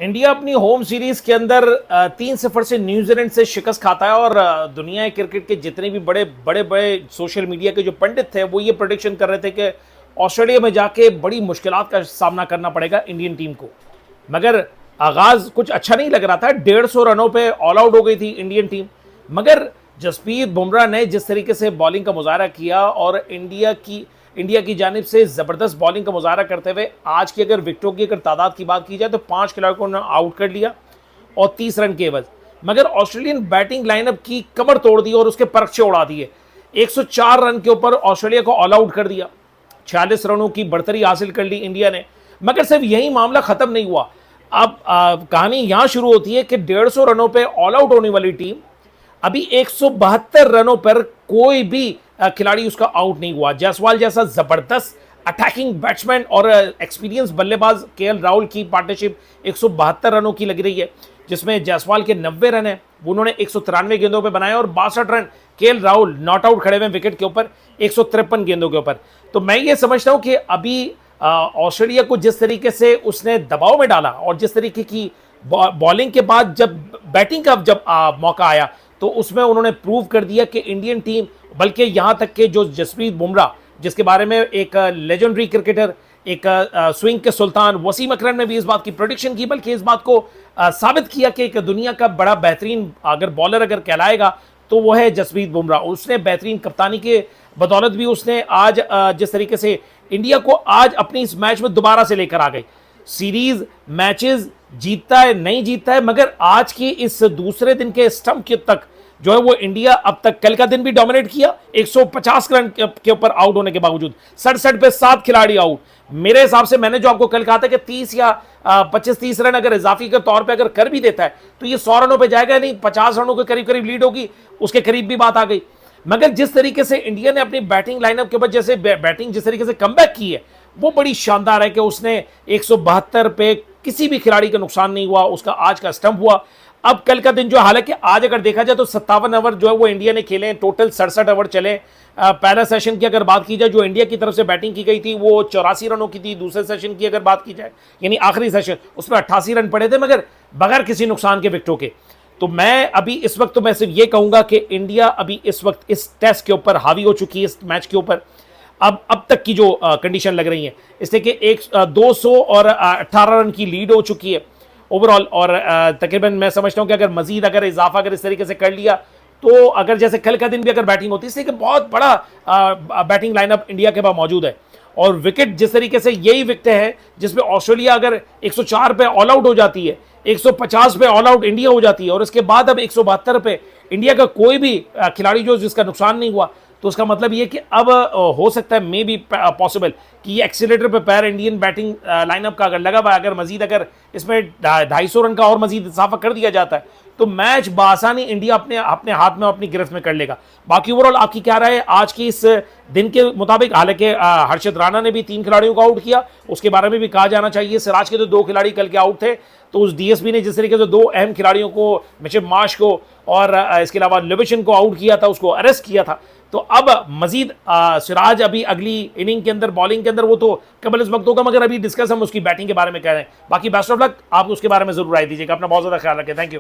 India अपनी home series के अंदर 3-0 से न्यूजीलैंड से शिकस्त खाता है और दुनिया क्रिकेट के जितने भी बड़े बड़े बड़े सोशल मीडिया के जो पंडित थे वो ये प्रेडिक्शन कर रहे थे कि ऑस्ट्रेलिया में जाके बड़ी मुश्किलात का सामना करना पड़ेगा इंडियन टीम को। मगर आगाज कुछ अच्छा नहीं लग रहा था। 150 रनों पे ऑल आउट हो गई थी इंडियन टीम। मगर जसप्रीत बुमराह ने जिस तरीके से बॉलिंग का मुजाहरा किया और इंडिया की जानिब से ज़बरदस्त बॉलिंग का मुजाहरा करते हुए आज की अगर विकेटों की अगर तादाद की बात की जाए तो 5 खिलाड़ियों को उन्होंने आउट कर लिया और 30 रन के एवज। मगर ऑस्ट्रेलियन बैटिंग लाइनअप की कमर तोड़ दी और उसके परखचे उड़ा दिए। 104 रन के ऊपर ऑस्ट्रेलिया को ऑल आउट कर दिया। 46 रनों की बढ़तरी हासिल कर ली इंडिया ने। मगर सिर्फ यही मामला खत्म नहीं हुआ। अब कहानी यहां शुरू होती है कि 150 रनों पर ऑल आउट होने वाली टीम अभी 172 रनों पर कोई भी खिलाड़ी उसका आउट नहीं हुआ। जायसवाल जैसा जबरदस्त अटैकिंग बैट्समैन और एक्सपीरियंस बल्लेबाज केएल राहुल की पार्टनरशिप 172 रनों की लग रही है, जिसमें जायसवाल के 90 रन है वो उन्होंने 193 गेंदों पे बनाए और 62 run KL Rahul not out खड़े हुए विकेट के ऊपर 153 गेंदों के ऊपर। तो मैं ये समझता हूं कि अभी ऑस्ट्रेलिया को जिस तरीके से उसने दबाव में डाला और जिस तरीके की बॉलिंग के बाद जब बैटिंग का जब मौका आया तो उसमें उन्होंने प्रूव कर दिया कि इंडियन टीम, बल्कि यहां तक कि जो जसप्रीत बुमराह जिसके बारे में एक लेजेंडरी क्रिकेटर, एक स्विंग के सुल्तान वसीम अकरम ने भी इस बात की प्रेडिक्शन की, बल्कि इस बात को साबित किया कि एक दुनिया का बड़ा बेहतरीन अगर बॉलर अगर कहलाएगा तो वो है जसप्रीत बुमराह। उसने बेहतरीन कप्तानी के बदौलत भी उसने आज जिस तरीके से इंडिया को आज अपनी इस मैच में दोबारा से लेकर आ गई। सीरीज मैचेस जीतता है नहीं जीतता है, मगर आज की इस दूसरे दिन के स्टंप के तक जो है वो इंडिया अब तक कल का दिन भी डोमिनेट किया 150 रन के ऊपर आउट होने के बावजूद। 67 पे 7 खिलाड़ी आउट। मेरे हिसाब से मैंने जो आपको कल कहा था कि 30 या 25-30 रन अगर इजाफी के तौर पे अगर कर भी देता है तो ये 100 रनों पे जाएगा नहीं, 50 रनों के करीब करीब लीड होगी, उसके करीब भी बात आ गई। मगर जिस तरीके से इंडिया ने अपनी बैटिंग लाइनअप के ऊपर जैसे बैटिंग जिस तरीके से कमबैक की है वो बड़ी शानदार है कि उसने 172 पे किसी भी खिलाड़ी का नुकसान नहीं हुआ, उसका आज का स्टंप हुआ। अब कल का दिन जो, हालांकि आज अगर देखा जाए तो 57 ओवर जो है वो इंडिया ने खेले, टोटल 67 ओवर चले। पहला सेशन की अगर बात की जाए जो इंडिया की तरफ से बैटिंग की गई थी वो 84 रनों की थी। दूसरे सेशन की अगर बात की जाए यानी आखिरी सेशन उसमें 88 रन पड़े थे, मगर बगैर किसी नुकसान के विकेटों के। तो मैं अभी इस वक्त तो मैं सिर्फ ये कहूंगा कि इंडिया अभी इस वक्त इस टेस्ट के ऊपर हावी हो चुकी है, इस मैच के ऊपर अब तक की जो कंडीशन लग रही है इसलिए कि 218 रन की लीड हो चुकी है ओवरऑल। और तकरीबन मैं समझता हूं कि अगर मजीद अगर इजाफा अगर इस तरीके से कर लिया तो अगर जैसे कल का दिन भी अगर बैटिंग होती है, इसलिए कि बहुत बड़ा बैटिंग लाइनअप इंडिया के पास मौजूद है। और विकेट जिस तरीके से यही विकेटें हैं जिसमें ऑस्ट्रेलिया अगर 104 पे ऑल आउट हो जाती है, 150 पे ऑल आउट इंडिया हो जाती है और उसके बाद अब 172 पे इंडिया का कोई भी खिलाड़ी जो जिसका नुकसान नहीं हुआ, तो उसका मतलब ये कि अब हो सकता है मे बी पॉसिबल कि ये एक्सीलेटर पे पैर इंडियन बैटिंग लाइनअप का अगर लगा हुआ, अगर मजीद अगर इसमें 250 रन का और मजीद इजाफा कर दिया जाता है तो मैच बासानी इंडिया अपने हाथ में अपनी गिरफ्त में कर लेगा। बाकी ओवरऑल आपकी क्या राय है आज की इस दिन के मुताबिक? हालांकि हर्षद राणा ने भी 3 खिलाड़ियों को आउट किया, उसके बारे में भी कहा जाना चाहिए। सिराज के तो 2 खिलाड़ी कल के आउट थे, तो उस डीएसपी ने जिस तरीके से 2 अहम खिलाड़ियों को, मिचेल मार्श को और इसके अलावा लिविशन को आउट किया था, उसको अरेस्ट किया था। तो अब मजीद सिराज अभी अगली इनिंग के अंदर बॉलिंग के अंदर वो तो कबल इस वक्त होगा, मगर अभी डिस्कस हम उसकी बैटिंग के बारे में कह रहे हैं। बाकी बेस्ट ऑफ लक, आप उसके बारे में जरूर राय दीजिएगा। अपना बहुत ज़्यादा ख्याल रखें। Thank you.